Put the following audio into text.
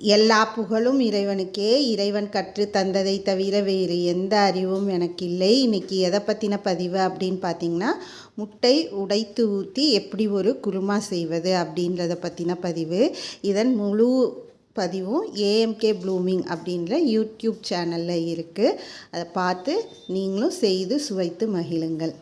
எல்லா புகழும் இறைவனுக்கே. இறைவன் கற்று தந்ததை தவிர வேறு எந்த அறிவும் எனக்கு இல்லை. இன்றைக்கி எதை பற்றின பதிவு அப்படின்னு பார்த்திங்கன்னா, முட்டை உடைத்து ஊற்றி எப்படி ஒரு குருமா செய்வது அப்படின்றத பற்றின பதிவு. இதன் முழு பதிவும் ஏஎம்கே ப்ளூமிங் அப்படின்ற யூடியூப் சேனலில் இருக்குது. அதை பார்த்து நீங்களும் செய்து சுவைத்து மகிழுங்கள்.